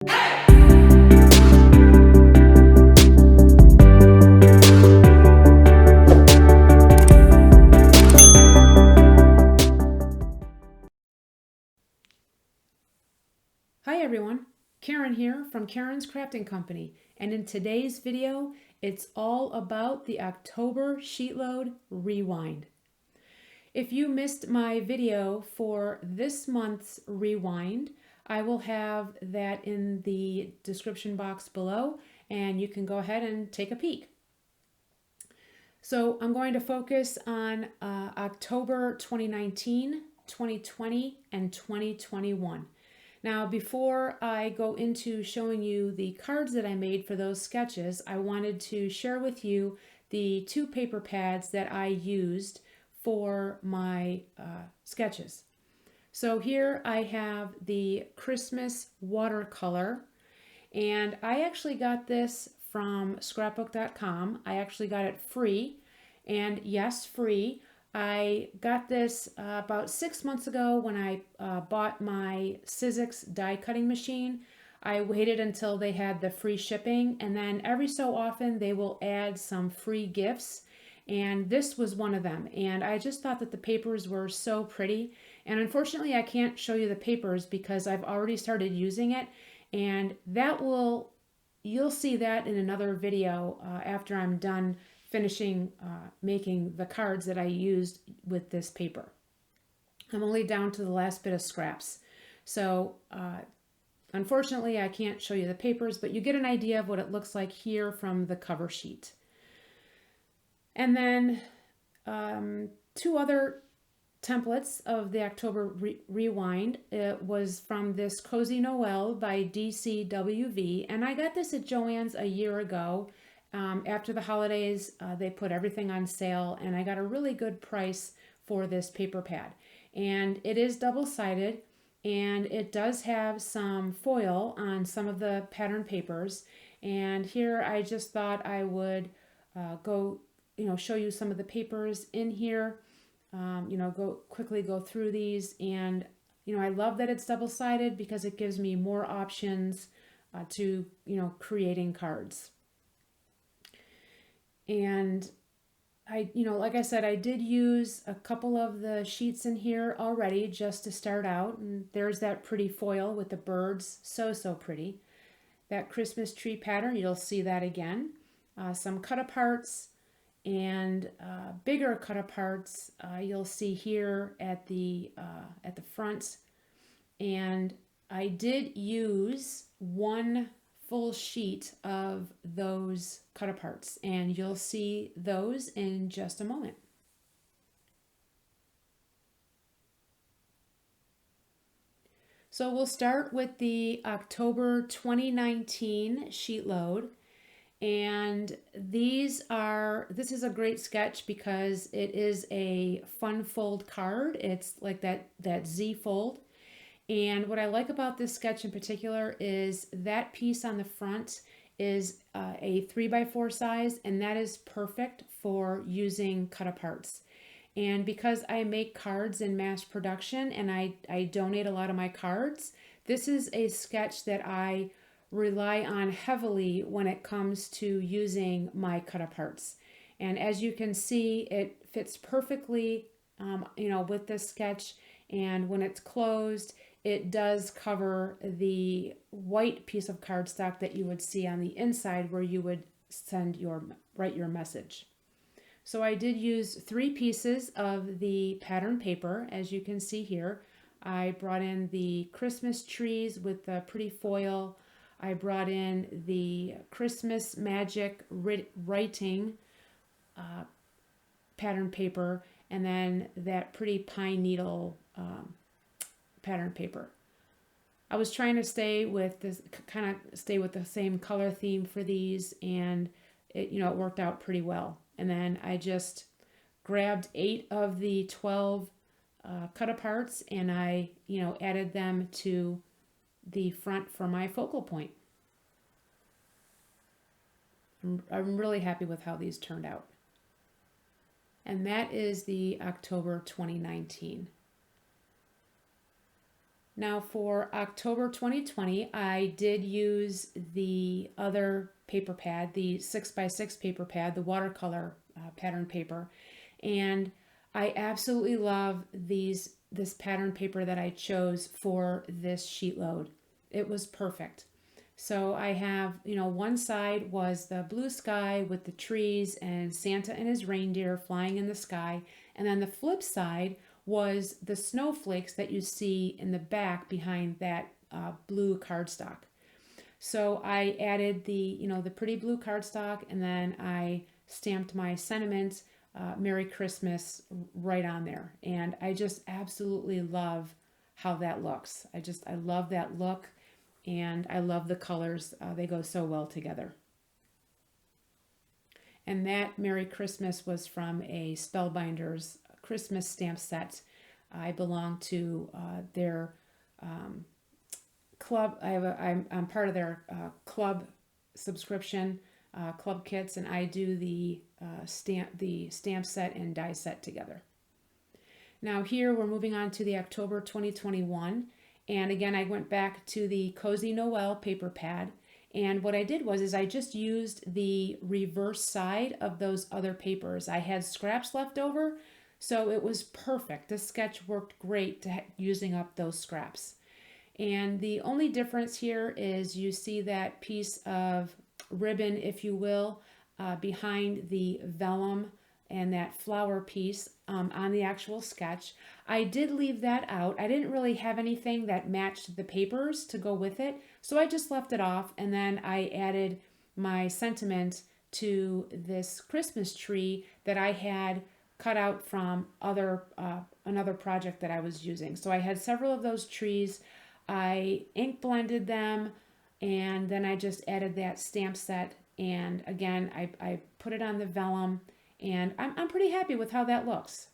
Hi everyone, Karen here from Karen's Crafting Company, and in today's video it's all about the October Sheetload Rewind. If you missed my video for this month's Rewind, I will have that in the description box below and you can go ahead and take a peek. So I'm going to focus on October 2019, 2020, and 2021. Now, before I go into showing you the cards that I made for those sketches, I wanted to share with you the two paper pads that I used for my sketches. So here I have the Christmas watercolor, and I actually got this from scrapbook.com. I actually got it free, and yes, free. I got this about 6 months ago when I bought my Sizzix die cutting machine. I waited until they had the free shipping, and then every so often they will add some free gifts, and this was one of them. And I just thought that the papers were so pretty, and unfortunately I can't show you the papers because I've already started using it, and you'll see that in another video after I'm done finishing making the cards that I used with this paper. I'm only down to the last bit of scraps. So unfortunately I can't show you the papers, but you get an idea of what it looks like here from the cover sheet. And then two other templates of the October Rewind. It was from this Cozy Noel by DCWV, and I got this at Joann's a year ago. After the holidays, they put everything on sale, and I got a really good price for this paper pad. And it is double-sided, and it does have some foil on some of the pattern papers. And here I just thought I would show you some of the papers in here. Quickly go through these, and I love that it's double-sided because it gives me more options to creating cards. And like I said, I did use a couple of the sheets in here already just to start out, and there's that pretty foil with the birds, so pretty. That Christmas tree pattern, you'll see that again. Some cut-aparts and bigger cut-aparts you'll see here at the front. And I did use one full sheet of those cut-aparts, and you'll see those in just a moment. So we'll start with the October 2019 sheet load. And this is a great sketch because it is a fun fold card. It's like that Z fold. And what I like about this sketch in particular is that piece on the front is a 3x4 size, and that is perfect for using cut-aparts. And because I make cards in mass production and I donate a lot of my cards, this is a sketch that I rely on heavily when it comes to using my cut-aparts. And as you can see, it fits perfectly with this sketch, and when it's closed, it does cover the white piece of cardstock that you would see on the inside where you would write your message. So I did use 3 pieces of the pattern paper, as you can see here. I brought in the Christmas trees with the pretty foil. I brought in the Christmas Magic writing pattern paper, and then that pretty pine needle pattern paper. I was trying to stay with the same color theme for these, and it worked out pretty well. And then I just grabbed 8 of the 12 cut-aparts, and I added them to the front for my focal point. I'm really happy with how these turned out. And that is the October 2019. Now for October 2020, I did use the other paper pad, the 6x6 paper pad, the watercolor pattern paper, and I absolutely love this pattern paper that I chose for this sheet load. It was perfect. So I have, one side was the blue sky with the trees and Santa and his reindeer flying in the sky, and then the flip side was the snowflakes that you see in the back behind that blue cardstock. So I added the pretty blue cardstock, and then I stamped my sentiments, Merry Christmas, right on there. And I just absolutely love how that looks. I love that look, and I love the colors. They go so well together. And that Merry Christmas was from a Spellbinders Christmas stamp set. I belong to their club. I'm part of their club subscription, club kits, and I do the stamp set and die set together. Now here we're moving on to the October 2021, and again I went back to the Cozy Noel paper pad, and what I did was I just used the reverse side of those other papers. I had scraps left over, so it was perfect. This sketch worked great using up those scraps. And the only difference here is you see that piece of ribbon, if you will, behind the vellum and that flower piece on the actual sketch. I did leave that out. I didn't really have anything that matched the papers to go with it, so I just left it off, and then I added my sentiment to this Christmas tree that I had cut out from another project that I was using. So I had several of those trees. I ink blended them, and then I just added that stamp set, and again I put it on the vellum, and I'm pretty happy with how that looks.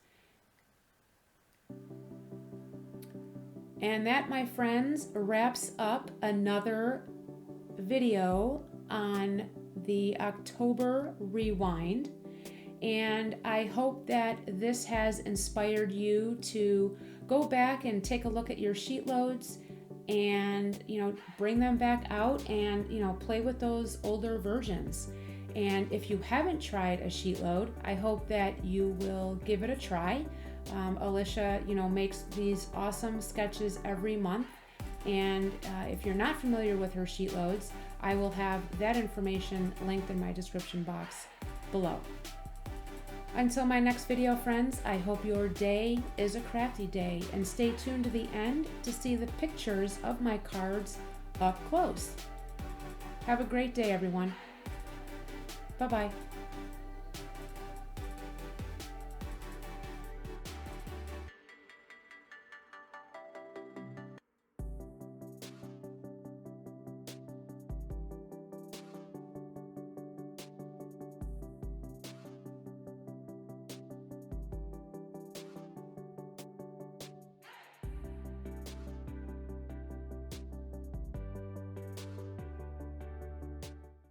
And that, my friends, wraps up another video on the October Rewind. And I hope that this has inspired you to go back and take a look at your sheet loads and, bring them back out and, play with those older versions. And if you haven't tried a sheet load, I hope that you will give it a try. Alicia, makes these awesome sketches every month. And if you're not familiar with her sheet loads, I will have that information linked in my description box below. Until my next video, friends, I hope your day is a crafty day, and stay tuned to the end to see the pictures of my cards up close. Have a great day, everyone. Bye-bye.